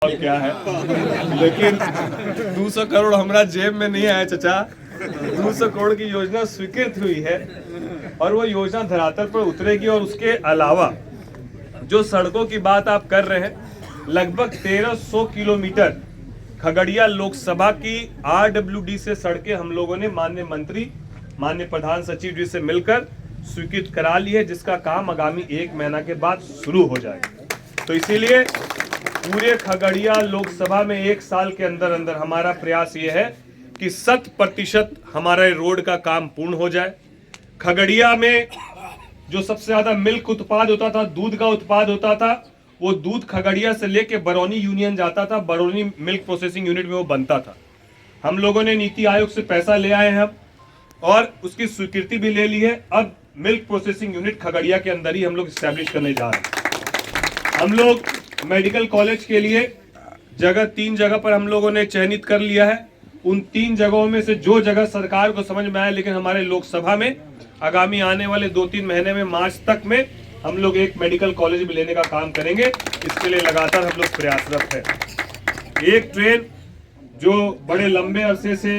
फल क्या है, लेकिन 200 करोड़ हमारा जेब में नहीं आया चचा। 200 करोड़ की योजना स्वीकृत हुई है और वो योजना धरातल पर उतरेगी। और उसके अलावा जो सड़कों की बात आप कर रहे हैं, लगभग 1300 किलोमीटर खगड़िया लोकसभा की RWD से सड़कें हम लोगों ने माननीय मंत्री, माननीय प्रधान सचिव जी से मिलकर स्वीकृत करा ली है, जिसका काम आगामी 1 महीना के बाद शुरू हो जाएगा। तो इसीलिए पूरे खगड़िया लोकसभा में 1 साल के अंदर अंदर हमारा प्रयास ये है कि 100% हमारा रोड का काम पूर्ण हो जाए। खगड़िया में जो सबसे ज्यादा मिल्क उत्पाद होता था, दूध का उत्पाद होता था, वो दूध खगड़िया से लेके बरौनी यूनियन जाता था, बरौनी मिल्क प्रोसेसिंग यूनिट में वो बनता था। हम लोगों ने नीति आयोग से पैसा ले आए हैं और उसकी स्वीकृति भी ले ली है। अब मिल्क प्रोसेसिंग यूनिट खगड़िया के अंदर ही हम लोग स्टैब्लिश करने जा रहे हैं। हम लोग मेडिकल कॉलेज के लिए जगह 3 जगह पर हम लोगों ने चयनित कर लिया है। उन 3 जगहों में से जो जगह सरकार को समझ में आए, लेकिन हमारे लोकसभा में आगामी आने वाले 2-3 महीने में मार्च तक में हम लोग एक मेडिकल कॉलेज भी लेने का काम करेंगे। इसके लिए लगातार हम लोग प्रयासरत हैं। एक ट्रेन जो बड़े लंबे अरसे से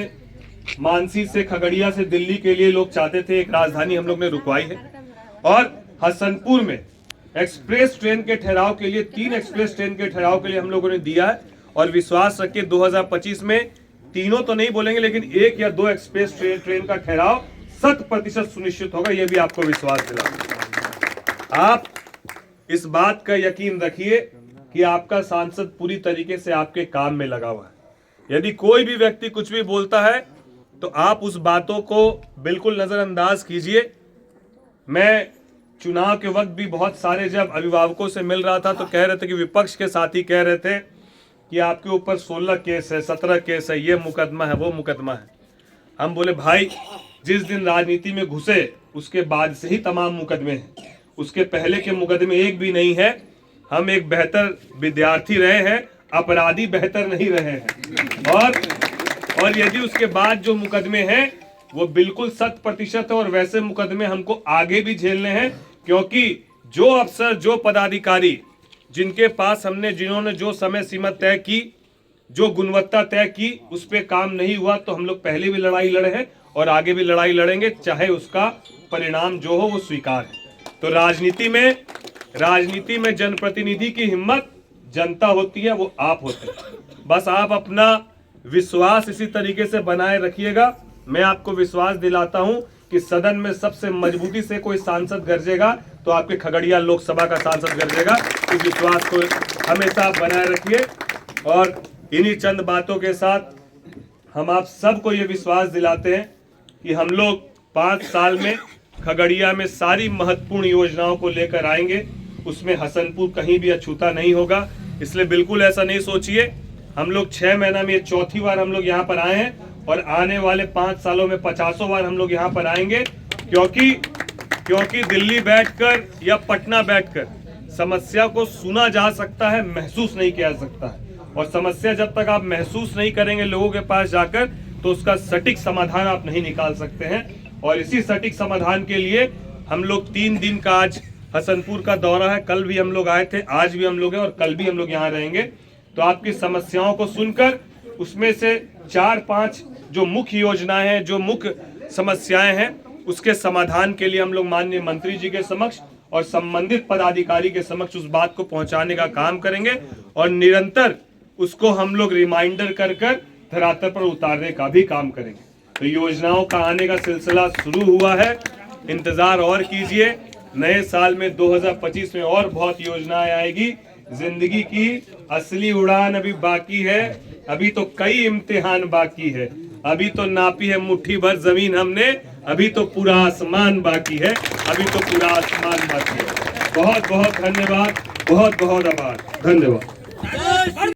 मानसी से खगड़िया से दिल्ली के लिए लोग चाहते थे, एक राजधानी हम लोग ने रुकवाई है। और हसनपुर में एक्सप्रेस ट्रेन के ठहराव के लिए 3 एक्सप्रेस ट्रेन के ठहराव के लिए हम लोगों ने दिया है। और विश्वास रखिए 2025 में तीनों तो नहीं बोलेंगे, लेकिन 1 या 2 एक्सप्रेस ट्रेन का ठहराव 100% सुनिश्चित होगा। यह भी आपको विश्वास दिला। आप इस बात का यकीन रखिए कि आपका सांसद पूरी तरीके से आपके काम में लगा हुआ है। यदि कोई भी व्यक्ति कुछ भी बोलता है तो आप उस बातों को बिल्कुल नजरअंदाज कीजिए। मैं चुनाव के वक्त भी बहुत सारे जब अभिभावकों से मिल रहा था तो कह रहे थे कि विपक्ष के साथी कह रहे थे कि आपके ऊपर 16 केस है, 17 केस है, ये मुकदमा है, वो मुकदमा है। हम बोले भाई, जिस दिन राजनीति में घुसे उसके बाद से ही तमाम मुकदमे हैं, उसके पहले के मुकदमे एक भी नहीं है। हम एक बेहतर विद्यार्थी रहे हैं, अपराधी बेहतर नहीं रहे हैं। और यदि उसके बाद जो मुकदमे हैं वो बिल्कुल 100% है। और वैसे मुकदमे हमको आगे भी झेलने हैं, क्योंकि जो अफसर, जो पदाधिकारी जिनके पास जिन्होंने जो समय सीमा तय की, जो गुणवत्ता तय की, उस पर काम नहीं हुआ तो हम लोग पहले भी लड़ाई लड़े हैं और आगे भी लड़ाई लड़ेंगे, चाहे उसका परिणाम जो हो वो स्वीकार है। तो राजनीति में जनप्रतिनिधि की हिम्मत जनता होती है, वो आप होते हैं। बस आप अपना विश्वास इसी तरीके से बनाए रखिएगा। मैं आपको विश्वास दिलाता हूं कि सदन में सबसे मजबूती से कोई सांसद गरजेगा तो आपके खगड़िया लोकसभा का सांसद गरजेगा। इस विश्वास को हमेशा आप बनाए रखिए। और इन्हीं चंद बातों के साथ हम आप सबको ये विश्वास दिलाते हैं कि हम लोग 5 साल में खगड़िया में सारी महत्वपूर्ण योजनाओं को लेकर आएंगे। उसमें हसनपुर कहीं भी अछूता नहीं होगा। इसलिए बिल्कुल ऐसा नहीं सोचिए। हम लोग 6 महीना में 4थी बार हम लोग यहाँ पर आए हैं और आने वाले 5 सालों में 50 बार हम लोग यहाँ पर आएंगे, क्योंकि दिल्ली बैठकर या पटना बैठकर समस्या को सुना जा सकता है, महसूस नहीं किया जा सकता है। और समस्या जब तक आप महसूस नहीं करेंगे लोगों के पास जाकर, तो उसका सटीक समाधान आप नहीं निकाल सकते हैं। और इसी सटीक समाधान के लिए हम लोग 3 दिन का आज हसनपुर का दौरा है। कल भी हम लोग आए थे, आज भी हम लोग हैं और कल भी हम लोग यहाँ रहेंगे। तो आपकी समस्याओं को सुनकर उसमें से 4-5 जो मुख्य योजनाएं हैं, जो मुख्य समस्याएं हैं, उसके समाधान के लिए हम लोग माननीय मंत्री जी के समक्ष और संबंधित पदाधिकारी के समक्ष उस बात को पहुंचाने का काम करेंगे। और निरंतर उसको हम लोग रिमाइंडर कर धरातल पर उतारने का भी काम करेंगे। तो योजनाओं का आने का सिलसिला शुरू हुआ है, इंतजार और कीजिए। नए साल में 2025 में और बहुत योजनाएं आएगी। जिंदगी की असली उड़ान अभी बाकी है, अभी तो कई इम्तिहान बाकी है। अभी तो नापी है मुट्ठी भर जमीन हमने, अभी तो पूरा आसमान बाकी है, अभी तो पूरा आसमान बाकी है। बहुत बहुत धन्यवाद, बहुत बहुत आभार, धन्यवाद।